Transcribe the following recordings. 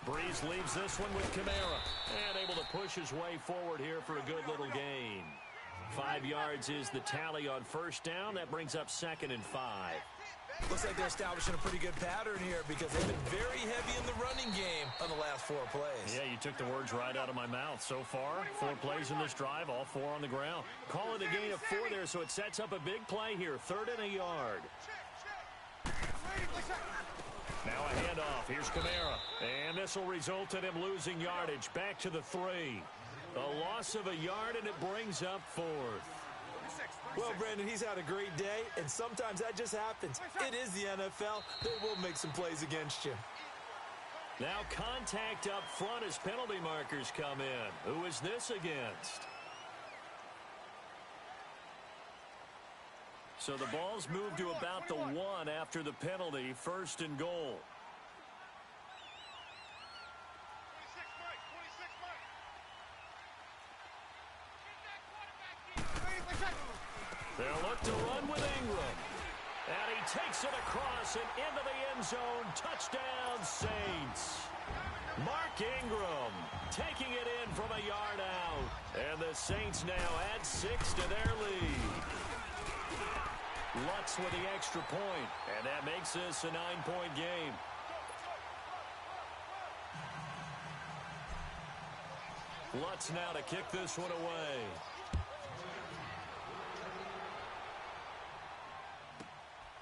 Breeze leaves this one with Kamara. And able to push his way forward here for a good little gain. 5 yards is the tally on first down. That brings up 2nd and 5. Looks like they're establishing a pretty good pattern here because they've been very heavy in the running game on the last 4 plays. Yeah, you took the words right out of my mouth. So far, 4 plays in this drive, all 4 on the ground. Call it a gain of 4 there, so it sets up a big play here. 3rd and a yard. Now a handoff. Here's Kamara. And this will result in him losing yardage. Back to the 3. A loss of a yard, and it brings up 4th. Well, Brandon, he's had a great day, and sometimes that just happens. It is the NFL. They will make some plays against you. Now contact up front as penalty markers come in. Who is this against? So the ball's moved to about the 1 after the penalty. 1st and goal. They'll look to run with Ingram. And he takes it across and into the end zone. Touchdown, Saints. Mark Ingram taking it in from a yard out. And the Saints now add 6 to their lead. Lutz with the extra point. And that makes this a 9-point game. Lutz now to kick this one away.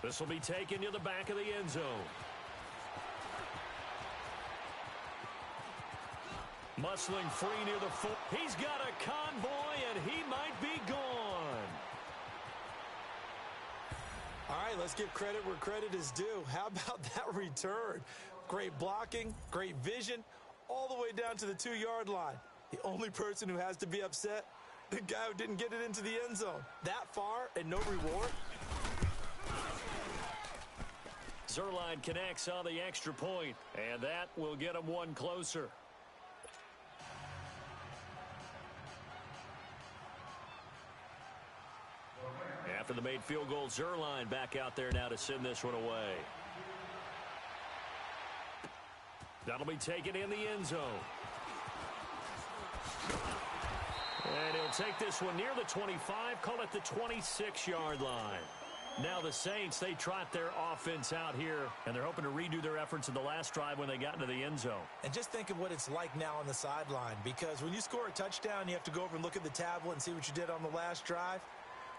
This will be taken to the back of the end zone. Muscling free near the foot. He's got a convoy, and he might be gone. All right, let's give credit where credit is due. How about that return? Great blocking, great vision, all the way down to the 2-yard line. The only person who has to be upset, the guy who didn't get it into the end zone. That far and no reward. Zerline connects on the extra point, and that will get him 1 closer. After the made field goal, Zerline back out there now to send this one away. That'll be taken in the end zone. And he'll take this one near the 25, call it the 26-yard line. Now the Saints, they trot their offense out here, and they're hoping to redo their efforts in the last drive when they got into the end zone. And just think of what it's like now on the sideline, because when you score a touchdown, you have to go over and look at the tablet and see what you did on the last drive.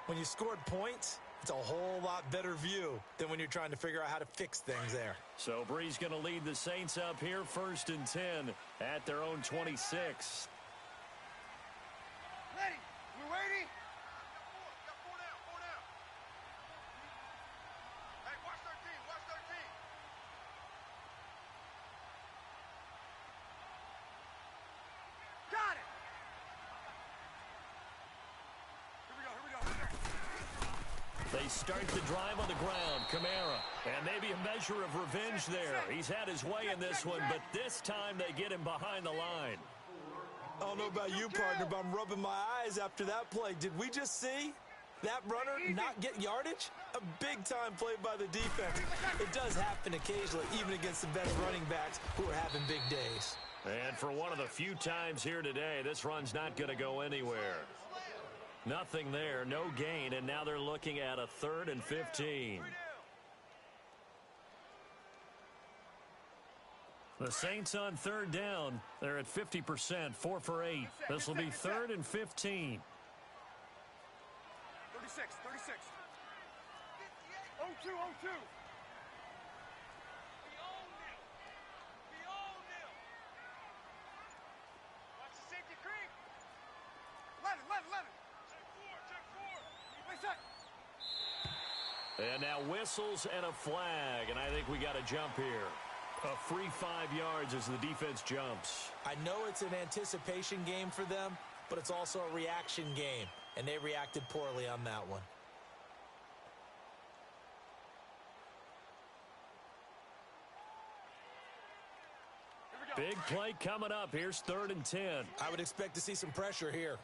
When you scored points, it's a whole lot better view than when you're trying to figure out how to fix things there. So Breeze going to lead the Saints up here, 1st and 10 at their own 26. Ready? You ready? They start the drive on the ground. Kamara. And maybe a measure of revenge there. He's had his way in this one, but this time they get him behind the line. I don't know about you, partner, but I'm rubbing my eyes after that play. Did we just see that runner not get yardage? A big-time play by the defense. It does happen occasionally, even against the best running backs who are having big days. And for one of the few times here today, this run's not going to go anywhere. Nothing there, no gain, and now they're looking at a 3rd and 15. The Saints on 3rd down. They're at 50%, 4 for 8. This will be 3rd and 15. 36. 0-2. Watch the safety creep. 11. And now whistles and a flag, and I think we got a jump here. A free 5 yards as the defense jumps. I know it's an anticipation game for them, but it's also a reaction game, and they reacted poorly on that one. Big play coming up. Here's 3rd and 10. I would expect to see some pressure here.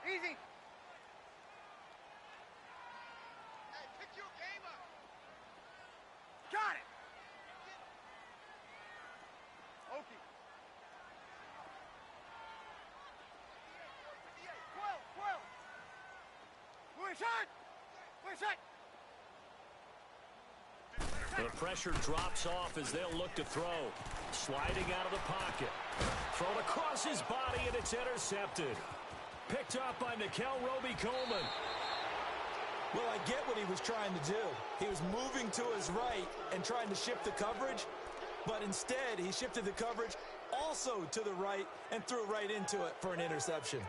Easy. The pressure drops off as they'll look to throw. Sliding out of the pocket. Thrown across his body, and it's intercepted. Picked up by Nickel Roby-Coleman. Well, I get what he was trying to do. He was moving to his right and trying to shift the coverage, but instead he shifted the coverage also to the right and threw right into it for an interception.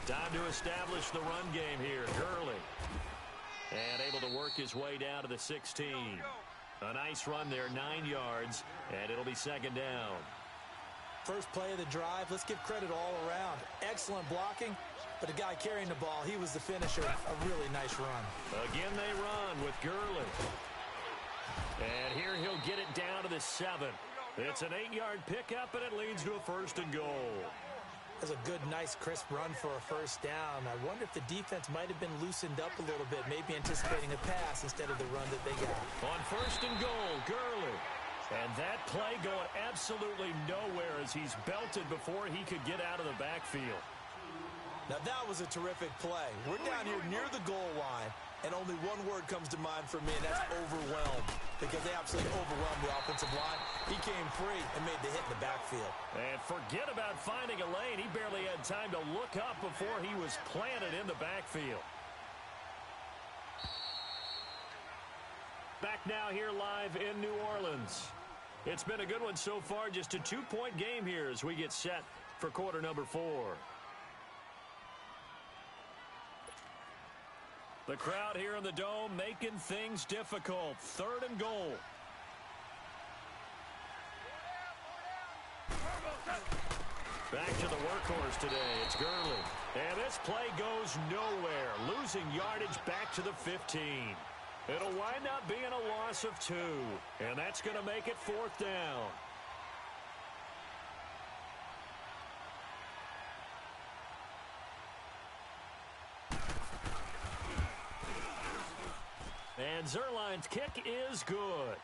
Time to establish the run game here. Gurley. And able to work his way down to the 16. A nice run there, 9 yards, and it'll be second down. First play of the drive, let's give credit all around. Excellent blocking, but the guy carrying the ball, he was the finisher. A really nice run. Again, they run with Gurley. And here he'll get it down to the 7. It's an 8-yard pickup, and it leads to a 1st and goal. That's a good, nice, crisp run for a first down. I wonder if the defense might have been loosened up a little bit, maybe anticipating a pass instead of the run that they got. On 1st and goal, Gurley. And that play going absolutely nowhere as he's belted before he could get out of the backfield. Now that was a terrific play. We're down here near the goal line, and only one word comes to mind for me, and that's overwhelmed, because they absolutely overwhelmed the offensive line. He came free and made the hit in the backfield. And forget about finding a lane. He barely had time to look up before he was planted in the backfield. Back now here live in New Orleans. It's been a good one so far. Just a 2-point game here as we get set for quarter number 4. The crowd here in the Dome making things difficult. 3rd and goal. Back to the workhorse today. It's Gurley. And this play goes nowhere. Losing yardage back to the 15. It'll wind up being a loss of 2. And that's going to make it 4th down. And Zerline's kick is good.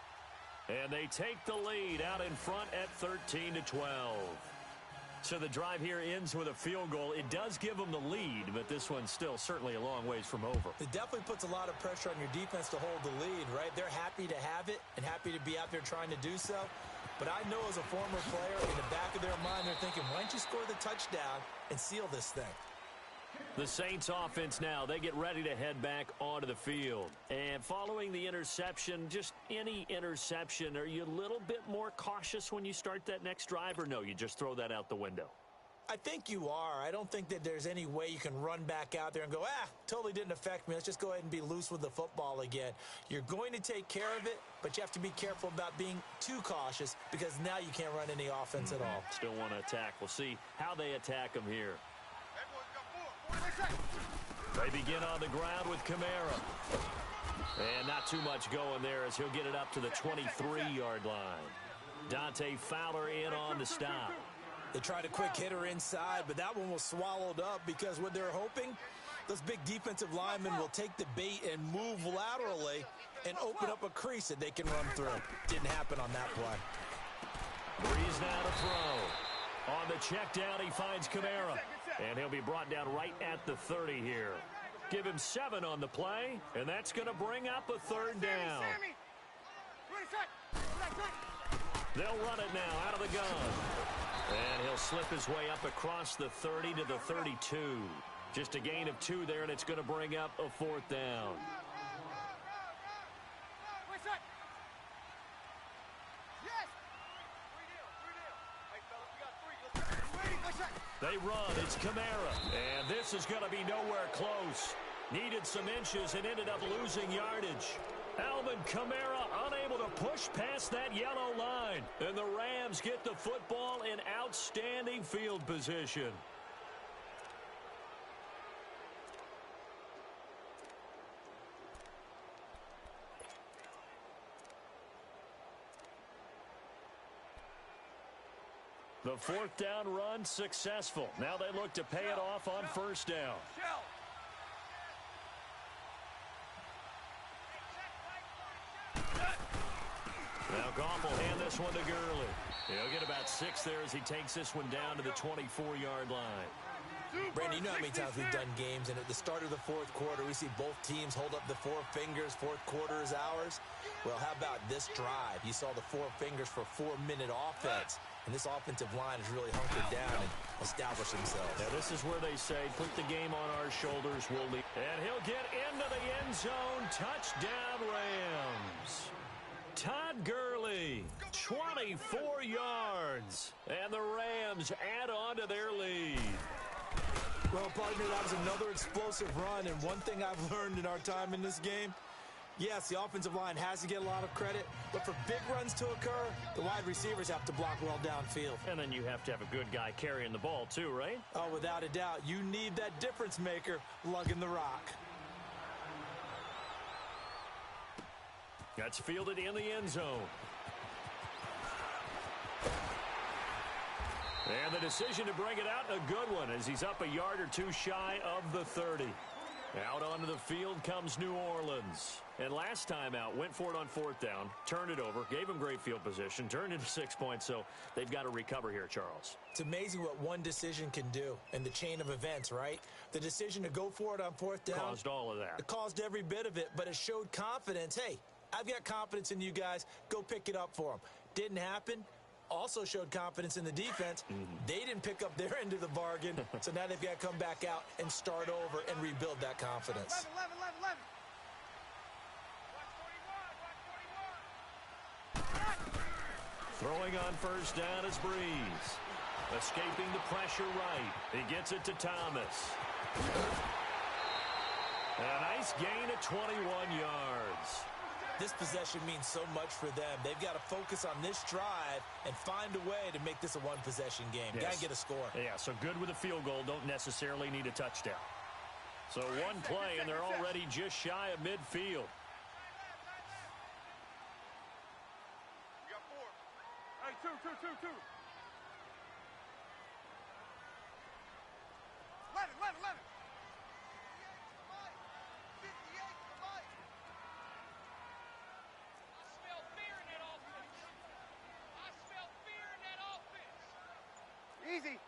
And they take the lead out in front at 13-12. So the drive here ends with a field goal. It does give them the lead, but this one's still certainly a long ways from over. It definitely puts a lot of pressure on your defense to hold the lead, right? They're happy to have it and happy to be out there trying to do so. But I know as a former player, in the back of their mind, they're thinking, why don't you score the touchdown and seal this thing? The Saints offense now, they get ready to head back onto the field. And following the interception, just any interception, are you a little bit more cautious when you start that next drive, or no, you just throw that out the window? I think you are. I don't think that there's any way you can run back out there and go, totally didn't affect me. Let's just go ahead and be loose with the football again. You're going to take care of it, but you have to be careful about being too cautious because now you can't run any offense at all. Still want to attack. We'll see how they attack them here. They begin on the ground with Kamara. And not too much going there as he'll get it up to the 23-yard line. Dante Fowler in on the stop. They tried a quick hitter inside, but that one was swallowed up because what they're hoping, those big defensive linemen will take the bait and move laterally and open up a crease that they can run through. Didn't happen on that play. Breeze now to throw. On the check down, he finds Kamara. And he'll be brought down right at the 30 here. Give him 7 on the play, and that's going to bring up a 3rd down. They'll run it now out of the gun. And he'll slip his way up across the 30 to the 32. Just a gain of 2 there, and it's going to bring up a 4th down. They run. It's Kamara. And this is going to be nowhere close. Needed some inches and ended up losing yardage. Alvin Kamara unable to push past that yellow line. And the Rams get the football in outstanding field position. The fourth down run successful. Now they look to pay it off on first down. Now Goff will hand this one to Gurley. He'll get about 6 there as he takes this one down to the 24-yard line. Brandon, you know how many times we've done games, and at the start of the fourth quarter, we see both teams hold up the four fingers. Fourth quarter is ours. Well, how about this drive? You saw the four fingers for 4-minute offense, and this offensive line has really hunkered down and established themselves. Now, this is where they say, put the game on our shoulders, we'll lead. And he'll get into the end zone. Touchdown, Rams. Todd Gurley, 24 yards, and the Rams add on to their lead. Well, partner, that was another explosive run, and one thing I've learned in our time in this game, yes, the offensive line has to get a lot of credit, but for big runs to occur, the wide receivers have to block well downfield. And then you have to have a good guy carrying the ball too, right? Oh, without a doubt. You need that difference maker lugging the rock. That's fielded in the end zone. And the decision to bring it out, a good one, as he's up a yard or two shy of the 30. Out onto the field comes New Orleans. And last time out, went for it on fourth down, turned it over, gave him great field position, turned into 6 points, so they've got to recover here, Charles. It's amazing what one decision can do in the chain of events, right? The decision to go for it on fourth down caused all of that. It caused every bit of it, but it showed confidence. Hey, I've got confidence in you guys. Go pick it up for them. Didn't happen. Also showed confidence in the defense. They didn't pick up their end of the bargain, so now they've got to come back out and start over and rebuild that confidence. 11. Throwing on first down is Breeze. Escaping the pressure right. He gets it to Thomas. A nice gain of 21 yards. This possession means so much for them. They've got to focus on this drive and find a way to make this a one-possession game. Yes. Got to get a score. Yeah, so good with a field goal. Don't necessarily need a touchdown. So one play, and they're already just shy of midfield. We got 4. Hey, two. 11. 58 I smell fear in that offense. Easy.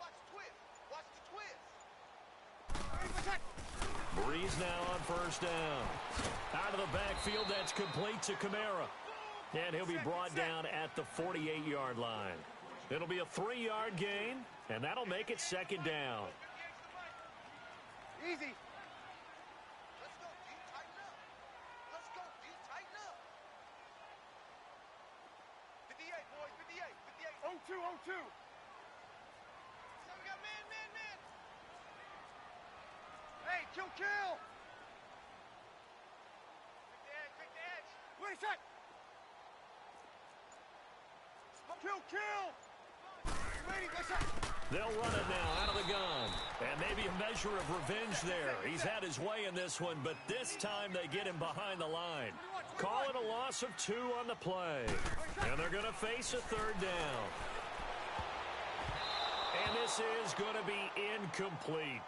Watch the twist. Breeze now on first down. Out of the backfield, that's complete to Kamara. And he'll be brought down at the 48-yard line. It'll be a 3-yard gain, and that'll make it second down. Easy. Let's go, D. Tighten up. 58, boys. 58. 0-2. So we got man. Hey, kill. Quick the edge. Wait a sec. Kill. Ready, go sec. They'll run it now out of the gun. And maybe a measure of revenge there. He's had his way in this one, but this time they get him behind the line. Call it a loss of 2 on the play. And they're going to face a third down. And this is going to be incomplete.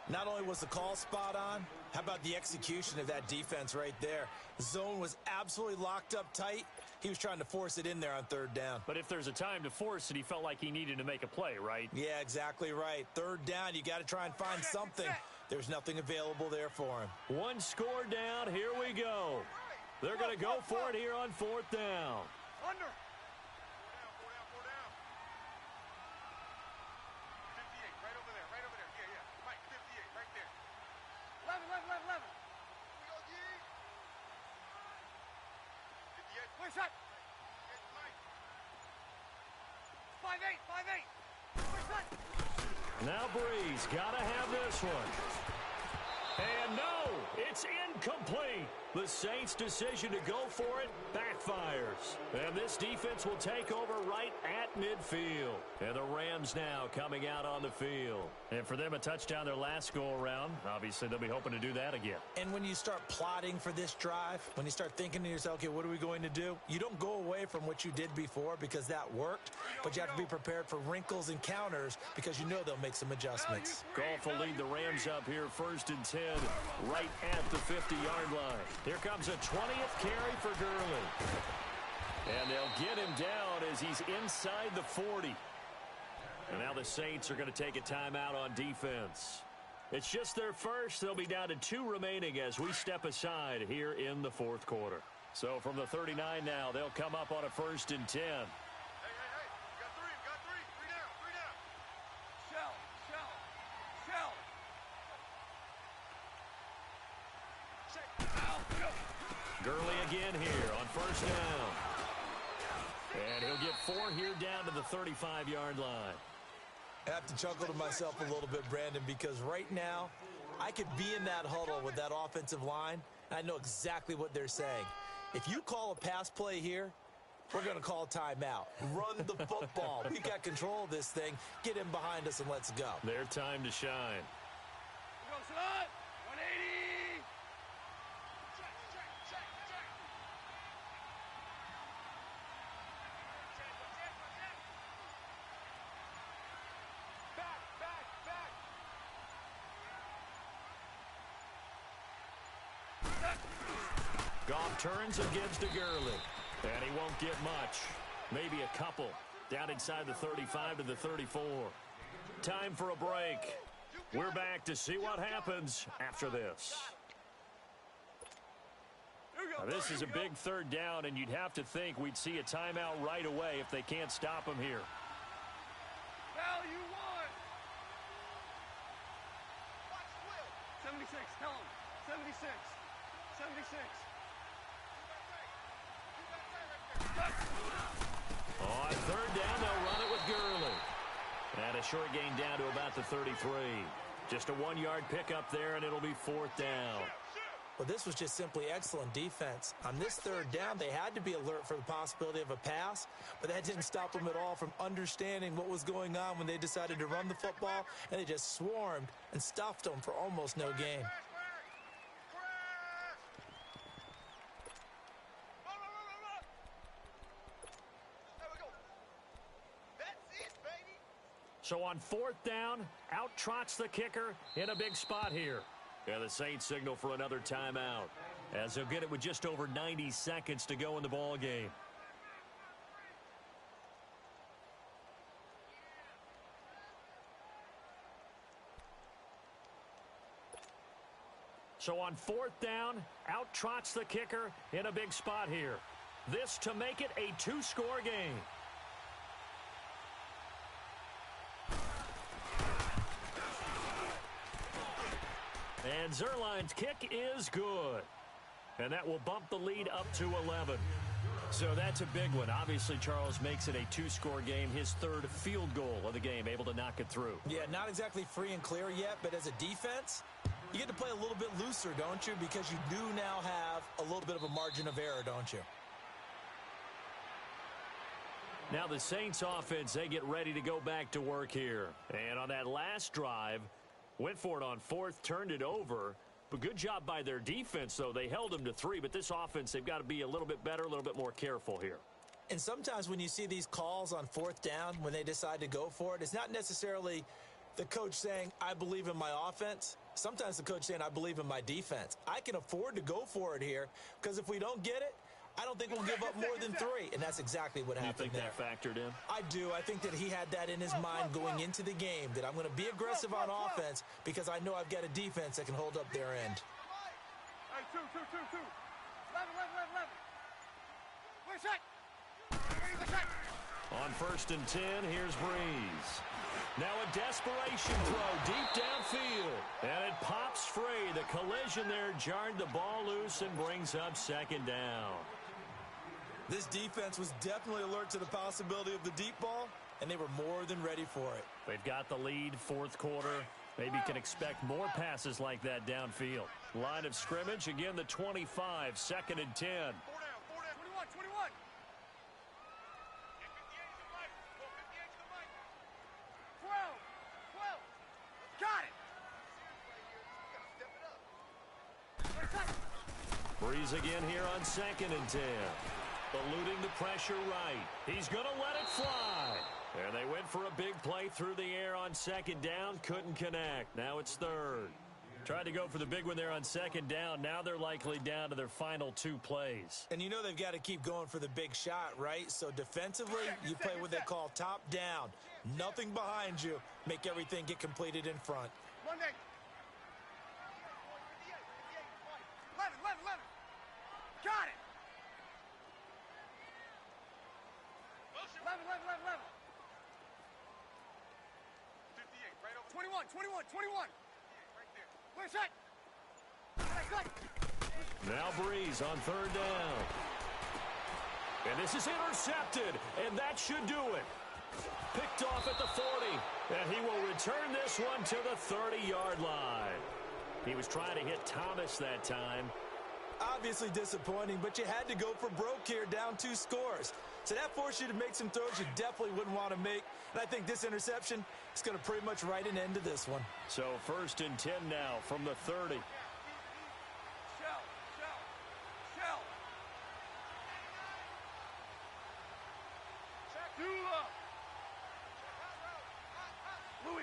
Not only was the call spot on, how about the execution of that defense right there? The zone was absolutely locked up tight. He was trying to force it in there on third down. But if there's a time to force it, he felt like he needed to make a play, right? Yeah, exactly right. Third down, you got to try and find something. There's nothing available there for him. One score down. Here we go. They're going to go for it here on fourth down. Under. 4 down. 58, right over there. Yeah. Mike, 58, right there. 11. We go, D. 58. Wait a sec. Mike. 5-8. Wait a sec. Now Breeze got to have this one. And no, It's incomplete. The Saints' decision to go for it backfires. And this defense will take over right at midfield. And the Rams now coming out on the field. And for them, a touchdown their last go-around. Obviously, they'll be hoping to do that again. And when you start plotting for this drive, when you start thinking to yourself, okay, what are we going to do? You don't go away from what you did before because that worked, but you have to be prepared for wrinkles and counters because you know they'll make some adjustments. Goff will lead the Rams up here 1st and 10 right at the 50-yard line. Here comes a 20th carry for Gurley. And they'll get him down as he's inside the 40. And now the Saints are going to take a timeout on defense. It's just their first. They'll be down to 2 remaining as we step aside here in the 4th quarter. So from the 39 now, they'll come up on a 1st and 10. Hey, got three. Three down. Shell. Gurley again here on 1st down. And he'll get 4 here down to the 35-yard line. I have to chuckle to myself a little bit, Brandon, because right now I could be in that huddle with that offensive line, and I know exactly what they're saying. If you call a pass play here, we're going to call timeout. Run the football. We got control of this thing. Get in behind us and let's go. Their time to shine. Go, son! 180! Goff turns and gives to Gurley. And he won't get much. Maybe a couple. Down inside the 35 to the 34. Time for a break. We're back to see what happens after this. Now, this is a big 3rd down, and you'd have to think we'd see a timeout right away if they can't stop him here. Value 1. 76, tell him. 76. On 3rd down, they'll run it with Gurley. And a short gain down to about the 33. Just a 1-yard pickup there, and it'll be 4th down. Well, this was just simply excellent defense. On this 3rd down, they had to be alert for the possibility of a pass, but that didn't stop them at all from understanding what was going on when they decided to run the football, and they just swarmed and stuffed them for almost no gain. So on 4th down, out trots the kicker in a big spot here. And the Saints signal for another timeout, as they'll get it with just over 90 seconds to go in the ball game. So on 4th down, out trots the kicker in a big spot here. This to make it a 2-score game. And Zerline's kick is good. And that will bump the lead up to 11. So that's a big one. Obviously, Charles makes it a 2-score game. His 3rd field goal of the game, able to knock it through. Yeah, not exactly free and clear yet, but as a defense, you get to play a little bit looser, don't you? Because you do now have a little bit of a margin of error, don't you? Now the Saints offense, they get ready to go back to work here. And on that last drive, went for it on 4th, turned it over. But good job by their defense, though. They held them to 3, but this offense, they've got to be a little bit better, a little bit more careful here. And sometimes when you see these calls on 4th down, when they decide to go for it, it's not necessarily the coach saying, I believe in my offense. Sometimes the coach saying, I believe in my defense. I can afford to go for it here, because if we don't get it, I don't think we'll give up more than 3. And that's exactly what happened there. You think that factored in? I do. I think that he had that in his mind going into the game, that I'm going to be aggressive on offense because I know I've got a defense that can hold up their end. Hey, two. 11. Where's that? On 1st and 10, here's Breeze. Now a desperation throw deep downfield. And it pops free. The collision there jarred the ball loose and brings up 2nd down. This defense was definitely alert to the possibility of the deep ball, and they were more than ready for it. They've got the lead, 4th quarter. Maybe can expect more passes like that downfield. Line of scrimmage, again the 25, 2nd and 10. 4 down, 21, 21. Get 58 to the mic. Go 58 to the mic. 12, 12. Got it. Breeze again here on 2nd and 10. Eluding the pressure right. He's going to let it fly. And they went for a big play through the air on 2nd down. Couldn't connect. Now it's 3rd. Tried to go for the big one there on 2nd down. Now they're likely down to their final 2 plays. And you know they've got to keep going for the big shot, right? So defensively, you play what they call top down. Nothing behind you. Make everything get completed in front. Monday. 11, 11, 11. Got it. 11, 11, 11, 11. 58, right over. 21, 21, 21. Right there. Clear shot. Good. Now Breeze on 3rd down. And this is intercepted, and that should do it. Picked off at the 40, and he will return this one to the 30-yard line. He was trying to hit Thomas that time. Obviously disappointing, but you had to go for broke here, down 2 scores. So that forced you to make some throws you definitely wouldn't want to make. And I think this interception is going to pretty much write an end to this one. So 1st and 10 now from the 30. Shell. Dula. Louis.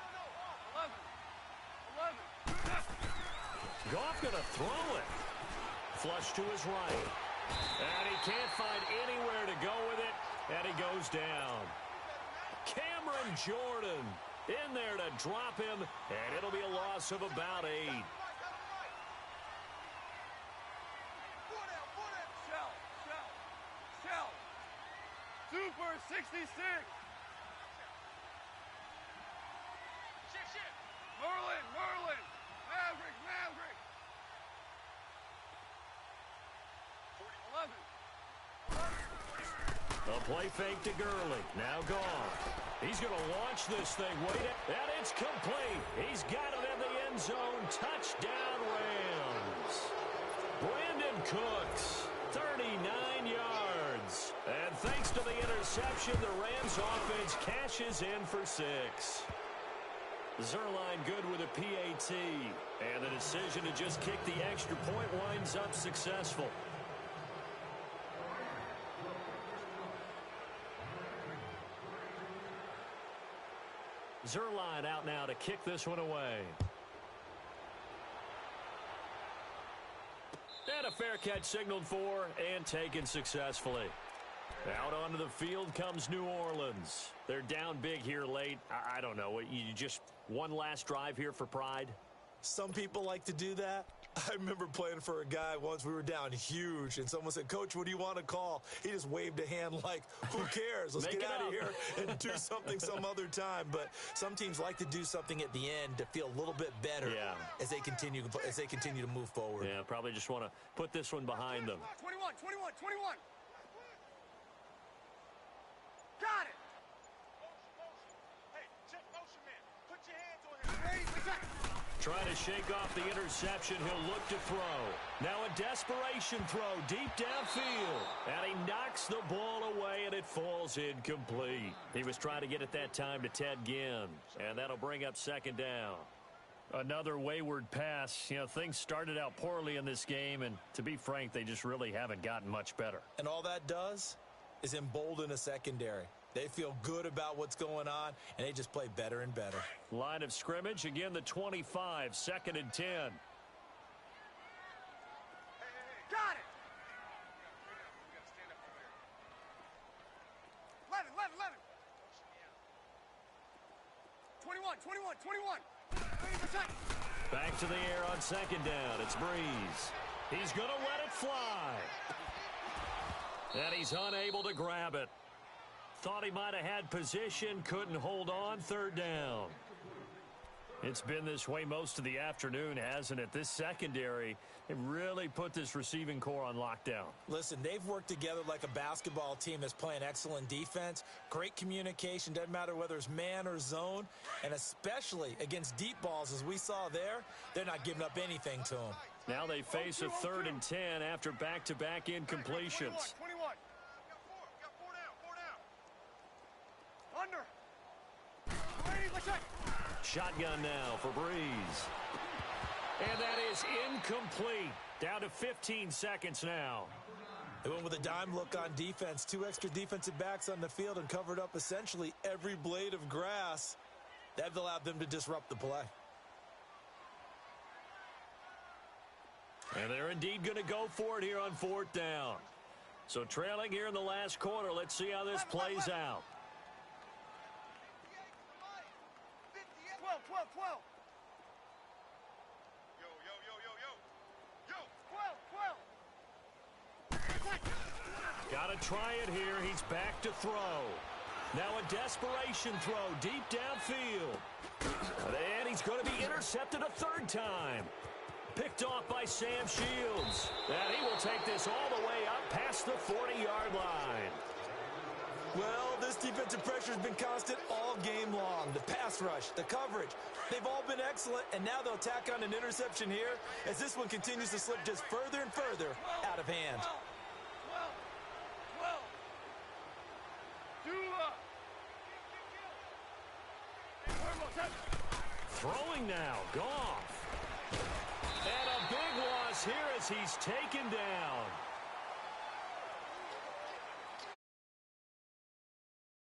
No. 11. Goff going to throw it. Flush to his right. And he can't find anywhere to go with it. And he goes down. Cameron Jordan in there to drop him. And it'll be a loss of about 8. Shell. Super 66. Shit. Merlin. Maverick. 11. A play fake to Gurley. Now gone. He's going to launch this thing. And it's complete. He's got it in the end zone. Touchdown Rams. Brandon Cooks, 39 yards. And thanks to the interception, the Rams offense cashes in for 6. Zerline good with a PAT. And the decision to just kick the extra point winds up successful. Zerline out now to kick this one away. And a fair catch signaled for and taken successfully. Out onto the field comes New Orleans. They're down big here late. I don't know. You just one last drive here for pride? Some people like to do that. I remember playing for a guy once. We were down huge, and someone said, "Coach, what do you want to call?" He just waved a hand like, "Who cares? Let's get out of here and do something some other time." But some teams like to do something at the end to feel a little bit better as they continue to move forward. Yeah, probably just want to put this one behind them. 21. Got it. Hey, check motion, man. Put your hands on him. Trying to shake off the interception. He'll look to throw. Now a desperation throw deep downfield. And he knocks the ball away, and it falls incomplete. He was trying to get it that time to Ted Ginn. And that'll bring up 2nd down. Another wayward pass. You know, things started out poorly in this game, and to be frank, they just really haven't gotten much better. And all that does is embolden a secondary. They feel good about what's going on, and they just play better and better. Line of scrimmage, again the 25, 2nd and 10. Got it. 11. 21. Back to the air on 2nd down. It's Breeze. He's going to let it fly. And he's unable to grab it. Thought he might have had position, couldn't hold on. 3rd down. It's been this way most of the afternoon, hasn't it? This secondary, it really put this receiving core on lockdown. Listen, they've worked together like a basketball team that's playing excellent defense, great communication, doesn't matter whether it's man or zone, and especially against deep balls, as we saw there, they're not giving up anything to them. Now they face a 3rd and 10 after back-to-back incompletions. 21. Got four down. Under. Ready, let's check. Shotgun now for Breeze. And that is incomplete. Down to 15 seconds now. They went with a dime look on defense. 2 extra defensive backs on the field and covered up essentially every blade of grass. That allowed them to disrupt the play. And they're indeed going to go for it here on 4th down. So trailing here in the last quarter. Let's see how this plays out. 12. Yo. 12. Got to try it here. He's back to throw. Now a desperation throw deep downfield. And he's going to be intercepted a 3rd time. Picked off by Sam Shields. And he will take this all the way up past the 40-yard line. Well, this defensive pressure has been constant all game long. The pass rush, the coverage, they've all been excellent, and now they'll tack on an interception here as this one continues to slip just further and further out of hand. 12. Throwing now, Goff. And a big loss here as he's taken down.